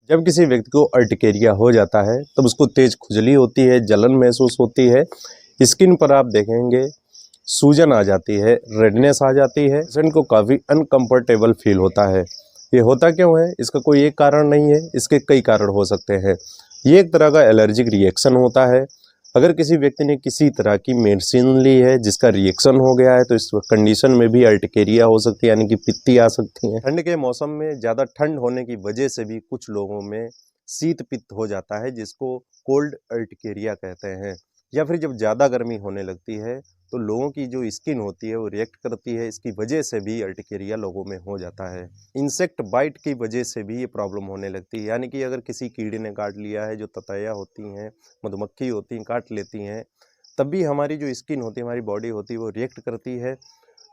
जब किसी व्यक्ति को अर्टिकेरिया हो जाता है तब उसको तेज खुजली होती है, जलन महसूस होती है। स्किन पर आप देखेंगे सूजन आ जाती है, रेडनेस आ जाती है, पेशेंट को काफ़ी अनकंफर्टेबल फील होता है। ये होता क्यों है? इसका कोई एक कारण नहीं है, इसके कई कारण हो सकते हैं। ये एक तरह का एलर्जिक रिएक्शन होता है। अगर किसी व्यक्ति ने किसी तरह की मेडिसिन ली है जिसका रिएक्शन हो गया है तो इस कंडीशन में भी अर्टिकेरिया हो सकती है, यानी कि पित्ती आ सकती है। ठंड के मौसम में ज़्यादा ठंड होने की वजह से भी कुछ लोगों में शीत पित्त हो जाता है, जिसको कोल्ड अर्टिकेरिया कहते हैं। या फिर जब ज़्यादा गर्मी होने लगती है तो लोगों की जो स्किन होती है वो रिएक्ट करती है, इसकी वजह से भी अर्टिकेरिया लोगों में हो जाता है। इंसेक्ट बाइट की वजह से भी ये प्रॉब्लम होने लगती है, यानी कि अगर किसी कीड़े ने काट लिया है, जो ततैया होती हैं, मधुमक्खी होती हैं, काट लेती हैं, तब भी हमारी जो स्किन होती है, हमारी बॉडी होती है, वो रिएक्ट करती है।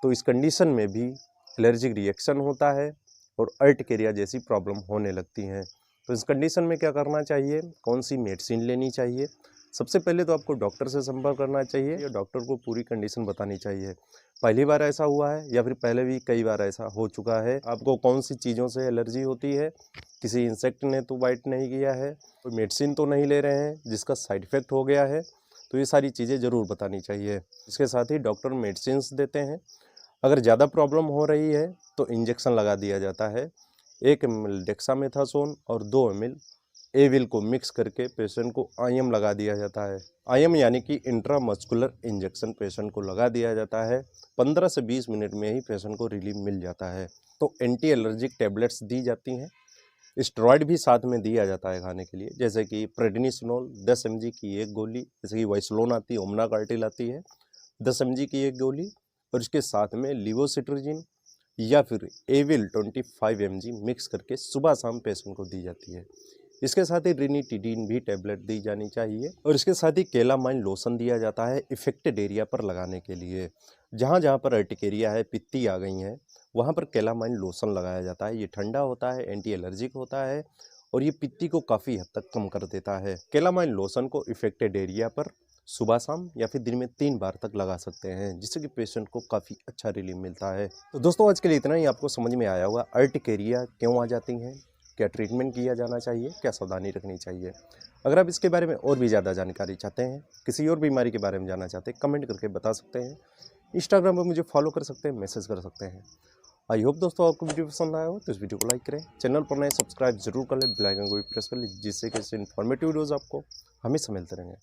तो इस कंडीशन में भी एलर्जिक रिएक्शन होता है और अर्टिकेरिया जैसी प्रॉब्लम होने लगती हैं। तो इस कंडीशन में क्या करना चाहिए, कौन सी मेडिसिन लेनी चाहिए? सबसे पहले तो आपको डॉक्टर से संपर्क करना चाहिए या डॉक्टर को पूरी कंडीशन बतानी चाहिए। पहली बार ऐसा हुआ है या फिर पहले भी कई बार ऐसा हो चुका है, आपको कौन सी चीज़ों से एलर्जी होती है, किसी इंसेक्ट ने तो बाइट नहीं किया है, कोई मेडिसिन तो नहीं ले रहे हैं जिसका साइड इफ़ेक्ट हो गया है, तो ये सारी चीज़ें ज़रूर बतानी चाहिए। इसके साथ ही डॉक्टर मेडिसिन देते हैं। अगर ज़्यादा प्रॉब्लम हो रही है तो इंजेक्शन लगा दिया जाता है। 1 ml डेक्सामेथासोन और 2 ml एविल को मिक्स करके पेशेंट को आईएम लगा दिया जाता है। आईएम यानी कि इंट्रामस्कुलर इंजेक्शन पेशेंट को लगा दिया जाता है। 15 से 20 मिनट में ही पेशेंट को रिलीफ मिल जाता है। तो एंटी एलर्जिक टैबलेट्स दी जाती हैं। स्टेरॉइड भी साथ में दिया जाता है खाने के लिए, जैसे कि प्रेडनिसोलोन 10 mg की एक गोली, जैसे कि वाइसलोन आती है, ओमना कार्टिल आती है 10 mg की एक गोली, और इसके साथ में लिवोसिट्रोजिन या फिर एविल 25 mg मिक्स करके सुबह शाम पेशेंट को दी जाती है। इसके साथ ही रिनिटिडीन भी टैबलेट दी जानी चाहिए, और इसके साथ ही केलामाइन लोशन दिया जाता है इफेक्टेड एरिया पर लगाने के लिए। जहाँ जहाँ पर अर्टिकेरिया है, पित्ती आ गई हैं, वहाँ पर केलामाइन लोशन लगाया जाता है। ये ठंडा होता है, एंटी एलर्जिक होता है और ये पित्ती को काफ़ी हद तक कम कर देता है। केलामाइन लोशन को इफेक्टेड एरिया पर सुबह शाम या फिर दिन में 3 बार तक लगा सकते हैं, जिससे कि पेशेंट को काफ़ी अच्छा रिलीफ मिलता है। तो दोस्तों, आज के लिए इतना ही। आपको समझ में आया होगा अर्टिकेरिया क्यों आ जाती हैं, क्या ट्रीटमेंट किया जाना चाहिए, क्या सावधानी रखनी चाहिए। अगर आप इसके बारे में और भी ज़्यादा जानकारी चाहते हैं, किसी और बीमारी के बारे में जानना चाहते हैं, कमेंट करके बता सकते हैं। इंस्टाग्राम पर मुझे फॉलो कर सकते हैं, मैसेज कर सकते हैं। आई होप दोस्तों आपको वीडियो पसंद आया हो तो इस वीडियो को लाइक करें, चैनल पर नए सब्सक्राइब जरूर कर लें, बेल आइकन को भी प्रेस कर लें, जिससे कि इनफॉर्मेटिव वीडियोज़ आपको हमेशा मिलते रहेंगे।